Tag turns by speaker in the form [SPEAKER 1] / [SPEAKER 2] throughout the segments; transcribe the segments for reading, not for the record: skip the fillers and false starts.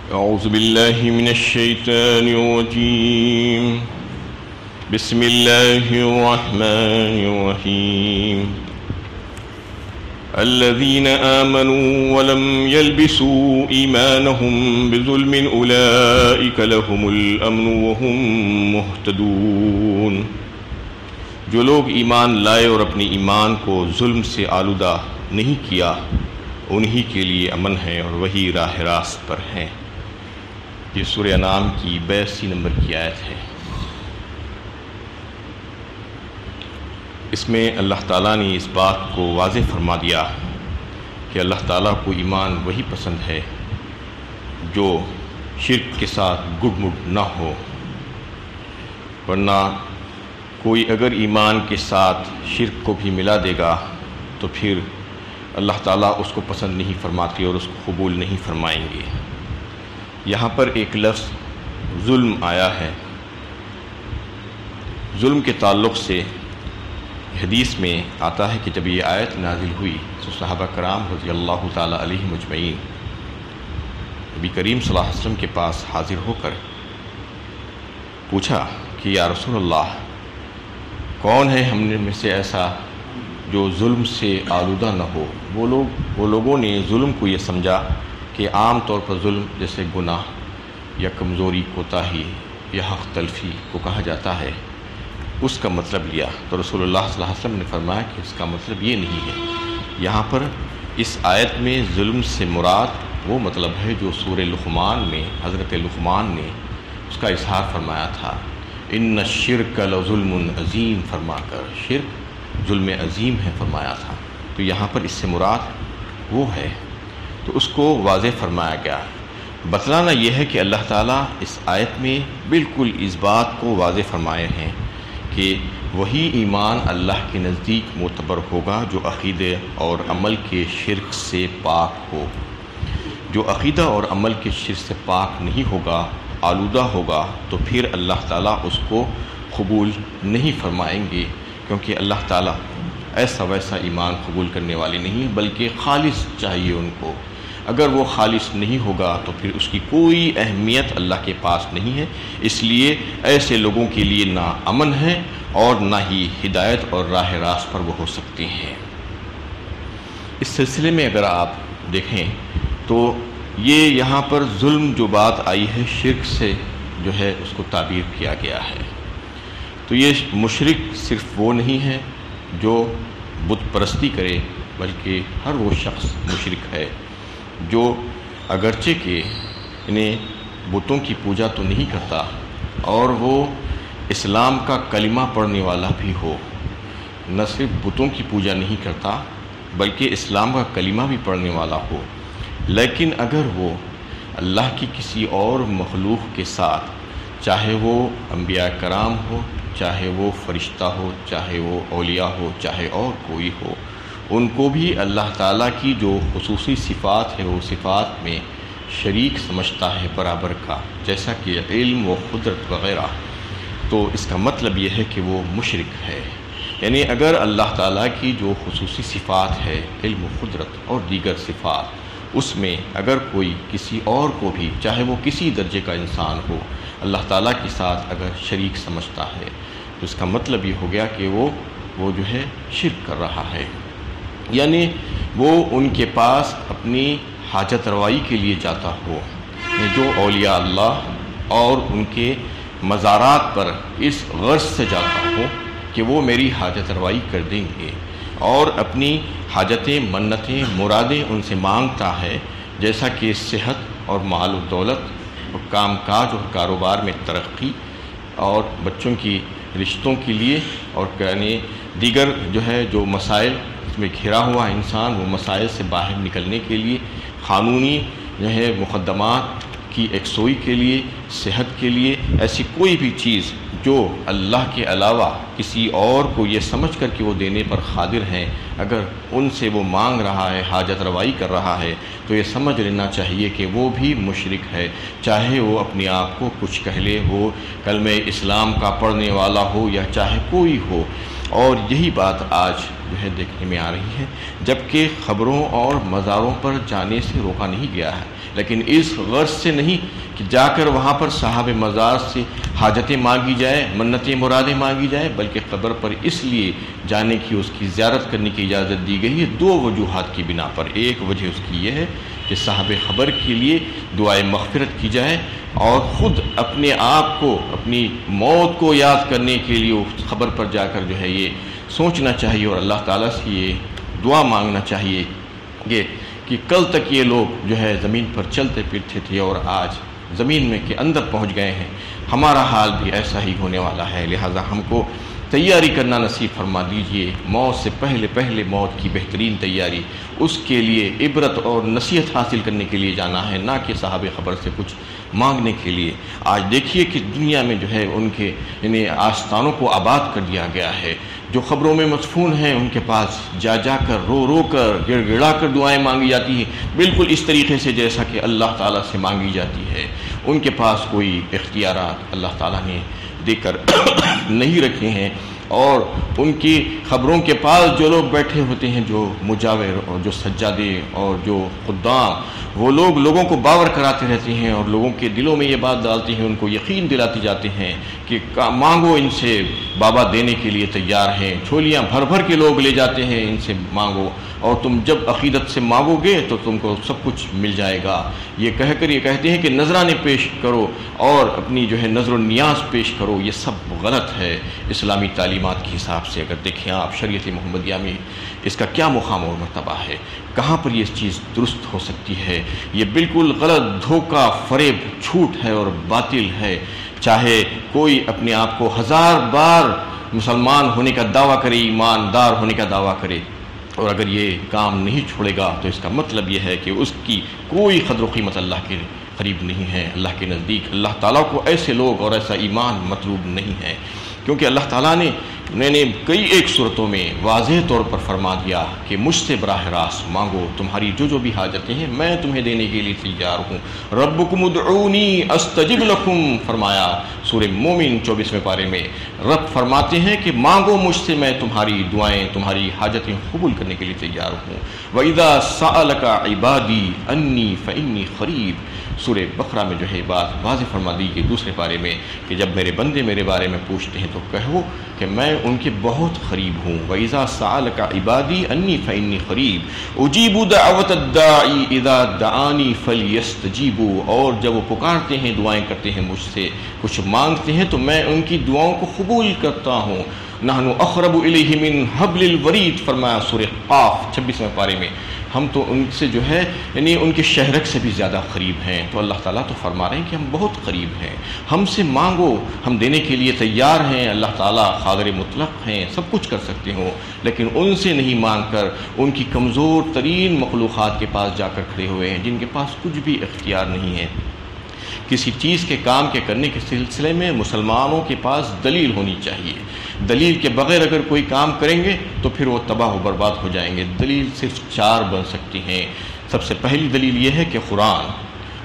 [SPEAKER 1] أعوذ بالله من الشيطان الرجيم بسم الله الرحمن الرحيم الذين آمنوا ولم يلبسوا إيمانهم بظلم أولئك لهم الأمن وهم مهتدون۔ جو لوگ ایمان لائے اور اپنے ایمان کو ظلم سے آلودہ نہیں کیا انہی کے لیے امن ہے اور وہی راہ راست پر ہیں۔ یہ سورہ انعام کی 82 نمبر کی آیت ہے۔ اس میں اللہ تعالیٰ نے اس بات کو واضح فرما دیا کہ اللہ تعالیٰ کو ایمان وہی پسند ہے جو شرک کے ساتھ گڈ مڈ نہ ہو، ورنہ کوئی اگر ایمان کے ساتھ شرک کو بھی ملا دے گا تو پھر اللہ تعالیٰ اس کو پسند نہیں فرماتے اور اس کو قبول نہیں فرمائیں گے۔ یہاں پر ایک لفظ ظلم آیا ہے۔ ظلم کے تعلق سے حدیث میں آتا ہے کہ جب یہ آیت نازل ہوئی تو صحابہ کرام رضی اللہ تعالیٰ علیہم اجمعین نبی کریم صلی اللہ علیہ وسلم کے پاس حاضر ہو کر پوچھا کہ یا رسول اللہ، کون ہے ہم میں سے ایسا جو ظلم سے آلودہ نہ ہو؟ وہ لوگوں نے ظلم کو یہ سمجھا کہ عام طور پر ظلم جیسے گناہ یا کمزوری، کوتاہی یا حق تلفی کو کہا جاتا ہے، اس کا مطلب لیا۔ تو رسول اللہ صلی اللہ علیہ وسلم نے فرمایا کہ اس کا مطلب یہ نہیں ہے۔ یہاں پر اس آیت میں ظلم سے مراد وہ مطلب ہے جو سورہ لقمان میں حضرت لقمان نے اس کا اظہار فرمایا تھا، ان الشرک لظلم عظیم فرما کر، شرک ظلم عظیم ہے فرمایا تھا۔ تو یہاں پر اس سے مراد وہ ہے، تو اس کو واضح فرمایا گیا۔ بتلانا یہ ہے کہ اللہ تعالیٰ اس آیت میں بالکل اس بات کو واضح فرمائے ہیں کہ وہی ایمان اللہ کے نزدیک معتبر ہوگا جو عقیدے اور عمل کے شرک سے پاک ہو۔ جو عقیدہ اور عمل کے شرک سے پاک نہیں ہوگا، آلودہ ہوگا، تو پھر اللہ تعالیٰ اس کو قبول نہیں فرمائیں گے، کیونکہ اللہ تعالیٰ ایسا ویسا ایمان قبول کرنے والے نہیں، بلکہ خالص چاہیے ان کو۔ اگر وہ خالص نہیں ہوگا تو پھر اس کی کوئی اہمیت اللہ کے پاس نہیں ہے۔ اس لیے ایسے لوگوں کے لیے نہ امن ہے اور نہ ہی ہدایت اور راہ راست پر وہ ہو سکتے ہیں۔ اس سلسلے میں اگر آپ دیکھیں تو یہ یہاں پر ظلم جو بات آئی ہے شرک سے جو ہے اس کو تعبیر کیا گیا ہے۔ تو یہ مشرک صرف وہ نہیں ہے جو بت پرستی کرے، بلکہ ہر وہ شخص مشرک ہے جو اگرچہ کہ انہیں بتوں کی پوجا تو نہیں کرتا اور وہ اسلام کا کلمہ پڑھنے والا بھی ہو، نہ صرف بتوں کی پوجا نہیں کرتا بلکہ اسلام کا کلمہ بھی پڑھنے والا ہو، لیکن اگر وہ اللہ کی کسی اور مخلوق کے ساتھ، چاہے وہ انبیاء کرام ہو، چاہے وہ فرشتہ ہو، چاہے وہ اولیاء ہو، چاہے اور کوئی ہو، ان کو بھی اللہ تعالیٰ کی جو خصوصی صفات ہے وہ صفات میں شریک سمجھتا ہے برابر کا، جیسا کہ علم و قدرت وغیرہ، تو اس کا مطلب یہ ہے کہ وہ مشرک ہے۔ یعنی اگر اللہ تعالیٰ کی جو خصوصی صفات ہے، علم و قدرت اور دیگر صفات، اس میں اگر کوئی کسی اور کو بھی، چاہے وہ کسی درجے کا انسان ہو، اللہ تعالیٰ کے ساتھ اگر شریک سمجھتا ہے تو اس کا مطلب یہ ہو گیا کہ وہ جو ہے شرک کر رہا ہے۔ یعنی وہ ان کے پاس اپنی حاجت روائی کے لیے جاتا ہو، جو اولیاء اللہ اور ان کے مزارات پر اس غرض سے جاتا ہو کہ وہ میری حاجت روائی کر دیں گے، اور اپنی حاجتیں، منتیں، مرادیں ان سے مانگتا ہے، جیسا کہ صحت اور مال و دولت اور کام کاج اور کاروبار میں ترقی اور بچوں کی رشتوں کے لیے، اور یعنی دیگر جو مسائل میں گھرا ہوا انسان، وہ مسائل سے باہر نکلنے کے لیے، قانونی مقدمات کی یکسوئی کے لیے، صحت کے لیے، ایسی کوئی بھی چیز جو اللہ کے علاوہ کسی اور کو یہ سمجھ کر کہ وہ دینے پر قادر ہیں، اگر ان سے وہ مانگ رہا ہے، حاجت روائی کر رہا ہے، تو یہ سمجھ لینا چاہیے کہ وہ بھی مشرک ہے، چاہے وہ اپنے آپ کو کچھ کہہ لے، وہ کلمہ اسلام کا پڑھنے والا ہو یا چاہے کوئی ہو۔ اور یہی بات آج جو ہے دیکھنے میں آ رہی ہے، جبکہ خبروں اور مزاروں پر جانے سے روکا نہیں گیا ہے، لیکن اس غرض سے نہیں کہ جا کر وہاں پر صاحب مزار سے حاجتیں مانگی جائے، منتیں مرادیں مانگی جائے، بلکہ قبر پر اس لیے جانے کی، اس کی زیارت کرنے کی اجازت دی گئی ہے دو وجوہات کی بنا پر۔ ایک وجہ اس کی یہ ہے کہ صاحب خبر کے لیے دعائے مغفرت کی جائے، اور خود اپنے آپ کو، اپنی موت کو یاد کرنے کے لیے اس خبر پر جا کر جو ہے یہ سوچنا چاہیے اور اللہ تعالیٰ سے یہ دعا مانگنا چاہیے کہ کل تک یہ لوگ جو ہے زمین پر چلتے پھرتے تھے اور آج زمین میں کے اندر پہنچ گئے ہیں، ہمارا حال بھی ایسا ہی ہونے والا ہے، لہٰذا ہم کو تیاری کرنا نصیب فرما دیجئے۔ موت سے پہلے موت کی بہترین تیاری، اس کے لیے عبرت اور نصیحت حاصل کرنے کے لیے جانا ہے، نہ کہ صاحب خبر سے کچھ مانگنے کے لیے۔ آج دیکھیے کہ دنیا میں جو ہے ان کے آستانوں کو آباد کر دیا گیا ہے، جو خبروں میں مدفون ہیں ان کے پاس جا کر رو کر گڑ گڑا کر دعائیں مانگی جاتی ہیں، بالکل اس طریقے سے جیسا کہ اللہ تعالیٰ سے مانگی جاتی ہے۔ ان کے پاس کوئی اختیارات اللہ تعالیٰ نے دے کر نہیں رکھے ہیں، اور ان کی خبروں کے پاس جو لوگ بیٹھے ہوتے ہیں، جو مجاور اور جو سجادے اور جو خدام، وہ لوگ لوگوں کو باور کراتے رہتے ہیں اور لوگوں کے دلوں میں یہ بات ڈالتے ہیں، ان کو یقین دلاتے جاتے ہیں کہ مانگو ان سے، بابا دینے کے لیے تیار ہیں، جھولیاں بھر کے لوگ لے جاتے ہیں، ان سے مانگو اور تم جب عقیدت سے مانگو گے تو تم کو سب کچھ مل جائے گا۔ یہ کہہ کر یہ کہتے ہیں کہ نذرانے پیش کرو اور اپنی جو ہے نذر و نیاز پیش کرو، یہ سب غلط ہے اسلامی تعلیمات کے حساب سے۔ اگر دیکھیں آپ شریعت محمدیہ میں اس کا کیا مقام اور مرتبہ ہے، کہاں پر یہ چیز درست ہو سکتی ہے؟ یہ بالکل غلط، دھوکہ، فریب، جھوٹ ہے اور باطل ہے۔ چاہے کوئی اپنے آپ کو 1000 بار مسلمان ہونے کا دعویٰ کرے، ایماندار ہونے کا دعویٰ کرے، اور اگر یہ کام نہیں چھوڑے گا تو اس کا مطلب یہ ہے کہ اس کی کوئی قدر و قیمت اللہ کے قریب نہیں ہے، اللہ کے نزدیک اللہ تعالیٰ کو ایسے لوگ اور ایسا ایمان مطلوب نہیں ہے، کیونکہ اللہ تعالیٰ نے کئی ایک صورتوں میں واضح طور پر فرما دیا کہ مجھ سے براہ راست مانگو، تمہاری جو بھی حاجتیں ہیں میں تمہیں دینے کے لیے تیار ہوں۔ ربکم ادعونی استجب لکم، فرمایا سورہ مومن 24ویں پارے میں، رب فرماتے ہیں کہ مانگو مجھ سے، میں تمہاری دعائیں، تمہاری حاجتیں قبول کرنے کے لیے تیار ہوں۔ وَإِذَا سَأَلَكَ عِبَادِي أَنِّي فَإِنِّي قَرِيبٌ، سورہ بقرہ میں جو ہے بات واضح فرما دی کہ دوسرے پارے میں کہ جب میرے بندے میرے بارے میں پوچھتے ہیں تو کہو کہ میں ان کے بہت قریب ہوں۔ وَإِذَا سَأَلَكَ عِبَادِي أَنِّي فَإِنِّي قَرِيبٌ أُجِيبُ دَعْوَةَ الدَّاعِ إِذَا دَعَانِي فَلْيَسْتَجِيبُوا، اور جب وہ پکارتے ہیں، دعائیں کرتے ہیں، مجھ سے کچھ مانگتے ہیں تو میں ان کی دعاؤں کو قبول کرتا ہوں۔ نحن اقرب الیہ من حبل الورید، فرمایا سورہ قاف 26ویں پارے میں، ہم تو ان سے جو ہے ان کے شہرک سے بھی زیادہ قریب ہیں۔ تو اللہ تعالیٰ تو فرما رہے ہیں کہ ہم بہت قریب ہیں، ہم سے مانگو، ہم دینے کے لیے تیار ہیں۔ اللہ تعالیٰ قادر مطلق ہیں، سب کچھ کر سکتے ہوں، لیکن ان سے نہیں مانگ کر ان کی کمزور ترین مخلوقات کے پاس جا کر کھڑے ہوئے ہیں، جن کے پاس کچھ بھی اختیار نہیں ہے۔ کسی چیز کے کام کے کرنے کے سلسلے میں مسلمانوں کے پاس دلیل ہونی چاہیے، دلیل کے بغیر اگر کوئی کام کریں گے تو پھر وہ تباہ و برباد ہو جائیں گے۔ دلیل صرف 4 بن سکتی ہیں۔ سب سے پہلی دلیل یہ ہے کہ قرآن،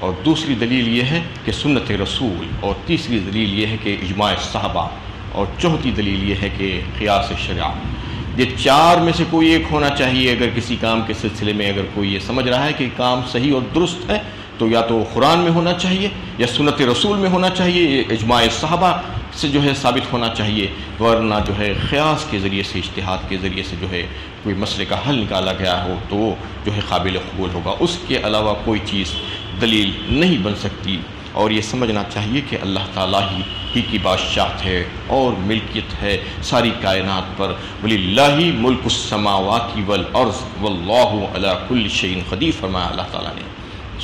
[SPEAKER 1] اور دوسری دلیل یہ ہے کہ سنت رسول، اور تیسری دلیل یہ ہے کہ اجماع صحابہ، اور چوتھی دلیل یہ ہے کہ قیاس شرع۔ یہ 4 میں سے کوئی ایک ہونا چاہیے۔ اگر کسی کام کے سلسلے میں اگر کوئی یہ سمجھ رہا ہے کہ کام صحیح اور درست ہے تو یا تو قرآن میں ہونا چاہیے یا سنت رسول میں ہونا چاہیے، اجماع صحابہ سے جو ہے ثابت ہونا چاہیے، ورنہ جو ہے قیاس کے ذریعے سے، اجتہاد کے ذریعے سے جو ہے کوئی مسئلے کا حل نکالا گیا ہو تو وہ جو ہے قابل قبول ہوگا، اس کے علاوہ کوئی چیز دلیل نہیں بن سکتی۔ اور یہ سمجھنا چاہیے کہ اللہ تعالیٰ ہی کی بادشاہت ہے اور ملکیت ہے ساری کائنات پر۔ وَلِلَّهِ مُلْكُ السَّمَاوَاتِ وَالْأَرْضِ وَاللَّهُ عَلَى كُلِّ شَيْءٍ قَدِيرٌ، فرمایا اللہ تعالیٰ نے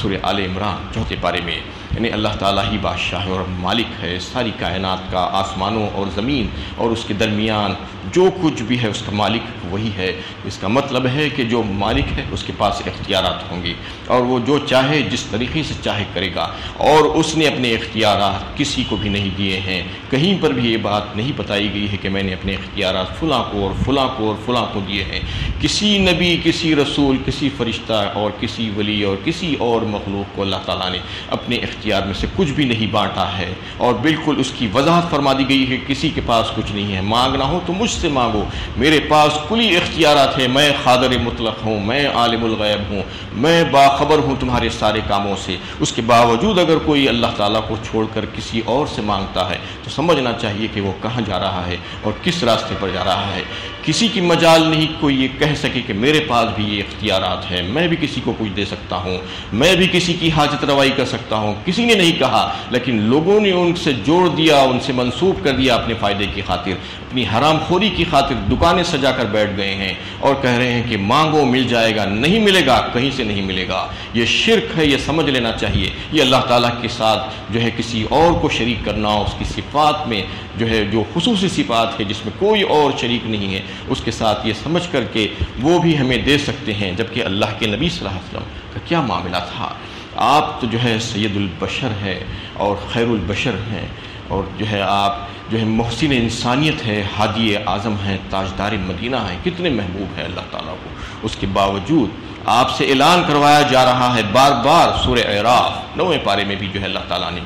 [SPEAKER 1] سورہ آل عمران 4 پارے میں۔ یعنی اللہ تعالیٰ ہی بادشاہ ہے اور مالک ہے ساری کائنات کا، آسمانوں اور زمین اور اس کے درمیان جو کچھ بھی ہے اس کا مالک وہی ہے۔ اس کا مطلب ہے کہ جو مالک ہے اس کے پاس اختیارات ہوں گے اور وہ جو چاہے جس طریقے سے چاہے کرے گا، اور اس نے اپنے اختیارات کسی کو بھی نہیں دیے ہیں۔ کہیں پر بھی یہ بات نہیں بتائی گئی ہے کہ میں نے اپنے اختیارات فلاں کو اور فلاں کو اور فلاں کو دیے ہیں۔ کسی نبی، کسی رسول، کسی فرشتہ اور کسی ولی اور کسی اور مخلوق کو اللہ تعالیٰ نے اپنے اختیار میں سے کچھ بھی نہیں بانٹا ہے، اور بالکل اس کی وضاحت فرما دی گئی ہے کہ کسی کے پاس کچھ نہیں ہے، مانگنا ہو تو مجھ سے مانگو، میرے پاس کلی اختیارات ہے، میں قادر مطلق ہوں، میں عالم الغیب ہوں، میں باخبر ہوں تمہارے سارے کاموں سے۔ اس کے باوجود اگر کوئی اللہ تعالیٰ کو چھوڑ کر کسی اور سے مانگتا ہے تو سمجھنا چاہیے کہ وہ کہاں جا رہا ہے اور کس راستے پر جا رہا ہے۔ کسی کی مجال نہیں کوئی یہ کہہ سکے کہ میرے پاس بھی یہ اختیارات ہیں، میں بھی کسی کو کچھ دے سکتا ہوں، میں بھی کسی کی حاجت روائی کر سکتا ہوں، کسی نے نہیں کہا، لیکن لوگوں نے ان سے جوڑ دیا، ان سے منسوب کر دیا اپنے فائدے کی خاطر، اپنی حرام خوری کی خاطر دکانیں سجا کر بیٹھ گئے ہیں اور کہہ رہے ہیں کہ مانگو مل جائے گا، نہیں ملے گا، کہیں سے نہیں ملے گا۔ یہ شرک ہے، یہ سمجھ لینا چاہیے۔ یہ اللہ تعالیٰ کے ساتھ جو ہے کسی اور کو شریک کرنا، اس کی صفات میں جو ہے جو خصوصی صفات ہے جس میں کوئی اور شریک نہیں ہے، اس کے ساتھ یہ سمجھ کر کے وہ بھی ہمیں دے سکتے ہیں، جبکہ اللہ کے نبی صلی اللہ علیہ وسلم کا کیا معاملہ تھا۔ آپ تو جو ہے سید البشر ہے اور خیر البشر ہیں، اور جو ہے آپ جو ہے محسن انسانیت ہے، ہادی اعظم ہیں، تاجدار مدینہ ہیں، کتنے محبوب ہیں اللہ تعالیٰ کو۔ اس کے باوجود آپ سے اعلان کروایا جا رہا ہے بار بار، سورہ اعراف 9ویں پارے میں بھی جو ہے اللہ تعالیٰ نے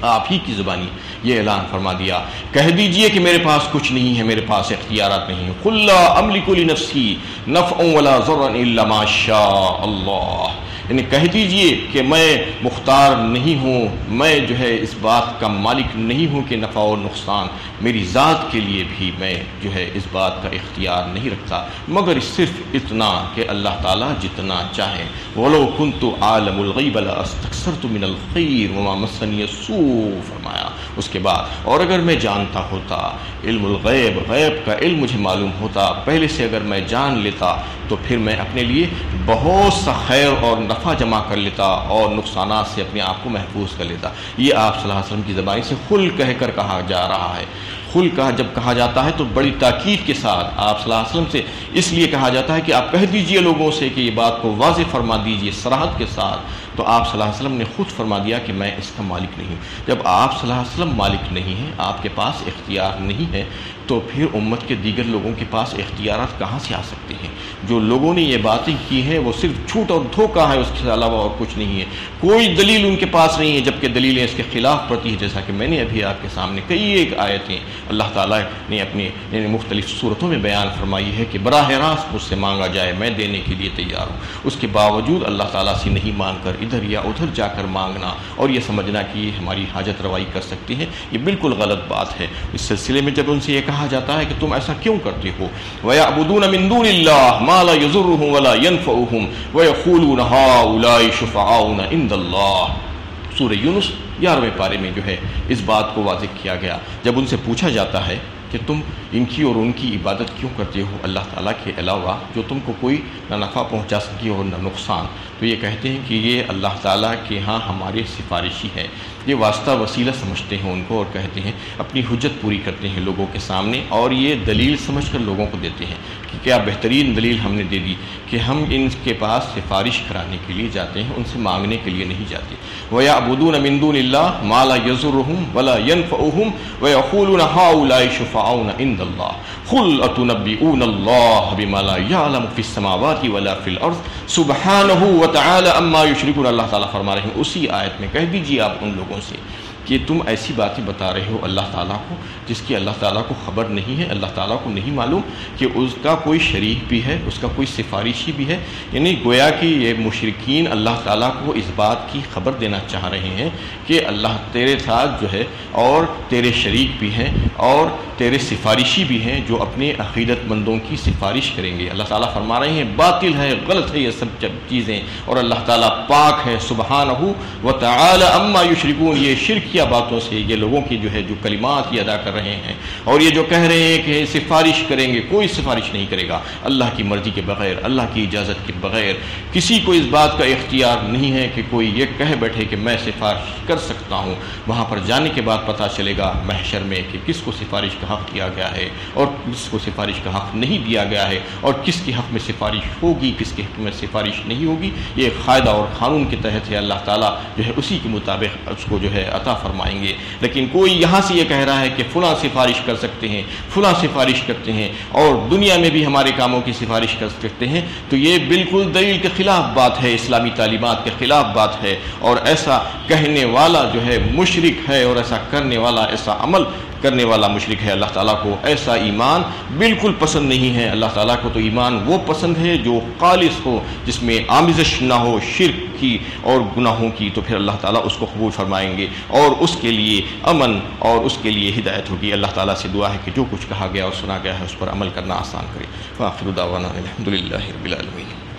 [SPEAKER 1] آپ ہی کی زبانی یہ اعلان فرما دیا، کہہ دیجئے کہ میرے پاس کچھ نہیں ہے، میرے پاس اختیارات نہیں ہیں۔ قُل لَا أَمْلِكُ لِنَفْسِي نَفْعًا وَلَا ضَرًّا إِلَّا مَا شَاءَ اللَّهُ، یعنی کہہ دیجئے کہ میں مختار نہیں ہوں، میں جو ہے اس بات کا مالک نہیں ہوں کہ نفع و نقصان میری ذات کے لیے بھی میں جو ہے اس بات کا اختیار نہیں رکھتا، مگر صرف اتنا کہ اللہ تعالیٰ جتنا چاہے۔ وَلَوْ كُنْتُ عَالَمُ الْغَيْبَ لَأَسْتَكْثَرْتُ مِنَ الْخَيْرِ وَمَا مَسَّنِيَ السُّوءُ، فرمایا اس کے بعد، اور اگر میں جانتا ہوتا علم الغیب، غیب کا علم مجھے معلوم ہوتا پہلے سے، اگر میں جان لیتا تو پھر میں اپنے لیے بہت سا خیر اور نفع جمع کر لیتا اور نقصانات سے اپنے آپ کو محفوظ کر لیتا۔ یہ آپ صلی اللہ علیہ وسلم کی زبان سے خل کہہ کر کہا جا رہا ہے۔ خل کہا جب کہا جاتا ہے تو بڑی تاکید کے ساتھ آپ صلی اللہ علیہ وسلم سے اس لیے کہا جاتا ہے کہ آپ کہہ دیجئے لوگوں سے کہ یہ بات کو واضح فرما دیجئے صراحت کے ساتھ، تو آپ صلی اللہ علیہ وسلم نے خود فرما دیا کہ میں اس کا مالک نہیں ہوں۔ جب آپ صلی اللہ علیہ وسلم مالک نہیں ہیں، آپ کے پاس اختیار نہیں ہے، تو پھر امت کے دیگر لوگوں کے پاس اختیارات کہاں سے آ سکتے ہیں؟ جو لوگوں نے یہ باتیں کی ہیں وہ صرف جھوٹ اور دھوکہ ہے، اس کے علاوہ اور کچھ نہیں ہے، کوئی دلیل ان کے پاس نہیں ہے، جبکہ دلیلیں اس کے خلاف پڑتی ہیں، جیسا کہ میں نے ابھی آپ کے سامنے کئی ایک آیتیں اللہ تعالیٰ نے اپنی مختلف صورتوں میں بیان فرمائی ہے کہ براہ راست مجھ سے مانگا جائے، میں دینے کے لیے تیار ہوں۔ اس کے باوجود اللہ تعالیٰ سے نہیں مانگ کر ادھر یا ادھر جا کر مانگنا اور یہ سمجھنا کہ یہ ہماری حاجت روائی کر سکتے ہیں، یہ بالکل غلط بات ہے۔ اس سلسلے میں جب ان سے یہ کہا جاتا ہے کہ تم ایسا کیوں کرتے ہو، وَيَعْبُدُونَ مِن دُونِ اللَّهِ مَا لَا يَضُرُّهُمْ وَلَا يَنفَعُهُمْ وَيَقُولُونَ هَؤُلَاءِ شُفَعَاؤُنَا عِندَ اللَّهِ، سورہ یونس 11ویں پارے میں جو ہے اس بات کو واضح کیا گیا۔ جب ان سے پوچھا جاتا ہے کہ تم ان کی اور ان کی عبادت کیوں کرتے ہو اللہ تعالیٰ کے علاوہ جو تم کو کوئی نہ نفع پہنچا سکے اور نہ نقصان، تو یہ کہتے ہیں کہ یہ اللہ تعالیٰ کے ہاں ہمارے سفارشی ہے، یہ واسطہ وسیلہ سمجھتے ہیں ان کو، اور کہتے ہیں اپنی حجت پوری کرتے ہیں لوگوں کے سامنے، اور یہ دلیل سمجھ کر لوگوں کو دیتے ہیں کہ کیا بہترین دلیل ہم نے دے دی کہ ہم ان کے پاس سفارش کرانے کے لیے جاتے ہیں، ان سے مانگنے کے لیے نہیں جاتے۔ وَيَعْبُدُونَ مِن دُونِ اللَّهِ مَا لَا يَضُرُّهُمْ وَلَا يَنفَعُهُمْ وَيَقُولُونَ هَؤُلَاءِ شُفَعَاؤُنَا عِندَ اللَّهِ قُلْ أَتُنَبِّئُونَ اللَّهَ بِمَا لَا يَعْلَمُ فِي السَّمَاوَاتِ وَلَا فِي الْأَرْضِ سُبْحَانَهُ وَتَعَالَى عَمَّا يُشْرِكُونَ، اللہ تعالیٰ فرما رہے ہیں اسی آیت میں، کہہ دیجیے آپ ان لوگوں سے کہ تم ایسی باتیں بتا رہے ہو اللہ تعالیٰ کو جس کی اللہ تعالیٰ کو خبر نہیں ہے، اللہ تعالیٰ کو نہیں معلوم کہ اس کا کوئی شریک بھی ہے، اس کا کوئی سفارشی بھی ہے۔ یعنی گویا کہ یہ مشرکین اللہ تعالیٰ کو اس بات کی خبر دینا چاہ رہے ہیں کہ اللہ تیرے ساتھ جو ہے اور تیرے شریک بھی ہیں اور تیرے سفارشی بھی ہیں جو اپنے عقیدت مندوں کی سفارش کریں گے۔ اللہ تعالیٰ فرما رہے ہیں باطل ہے، غلط ہے یہ سب چیزیں، اور اللہ تعالیٰ پاک ہے، سبحانہ وتعالی عما یشرکون، یہ شرک باتوں سے یہ لوگوں کی جو ہے جو کلمات یہ ادا کر رہے ہیں اور یہ جو کہہ رہے ہیں کہ سفارش کریں گے، کوئی سفارش نہیں کرے گا اللہ کی مرضی کے بغیر، اللہ کی اجازت کے بغیر۔ کسی کو اس بات کا اختیار نہیں ہے کہ کوئی یہ کہہ بیٹھے کہ میں سفارش کر سکتا ہوں۔ وہاں پر جانے کے بعد پتہ چلے گا محشر میں کہ کس کو سفارش کا حق دیا گیا ہے اور کس کو سفارش کا حق نہیں دیا گیا ہے، اور کس کے حق میں سفارش ہوگی، کس کے حق میں سفارش نہیں ہوگی۔ یہ قاعدہ اور قانون کے تحت ہے، اللہ تعالیٰ جو ہے اسی کے مطابق اس کو جو ہے عطا فرمائیں گے۔ لیکن کوئی یہاں سے یہ کہہ رہا ہے کہ فلاں سفارش کر سکتے ہیں، فلاں سفارش کرتے ہیں اور دنیا میں بھی ہمارے کاموں کی سفارش کر سکتے ہیں، تو یہ بالکل دلیل کے خلاف بات ہے، اسلامی تعلیمات کے خلاف بات ہے، اور ایسا کہنے والا جو ہے مشرک ہے، اور ایسا کرنے والا، ایسا عمل کرنے والا مشرک ہے۔ اللہ تعالیٰ کو ایسا ایمان بالکل پسند نہیں ہے۔ اللہ تعالیٰ کو تو ایمان وہ پسند ہے جو خالص ہو، جس میں آمیزش نہ ہو شرک کی اور گناہوں کی، تو پھر اللہ تعالیٰ اس کو قبول فرمائیں گے اور اس کے لیے امن اور اس کے لیے ہدایت ہوگی۔ اللہ تعالیٰ سے دعا ہے کہ جو کچھ کہا گیا اور سنا گیا ہے اس پر عمل کرنا آسان کرے۔ وآخر دعوانا الحمد للہ رب العالمین۔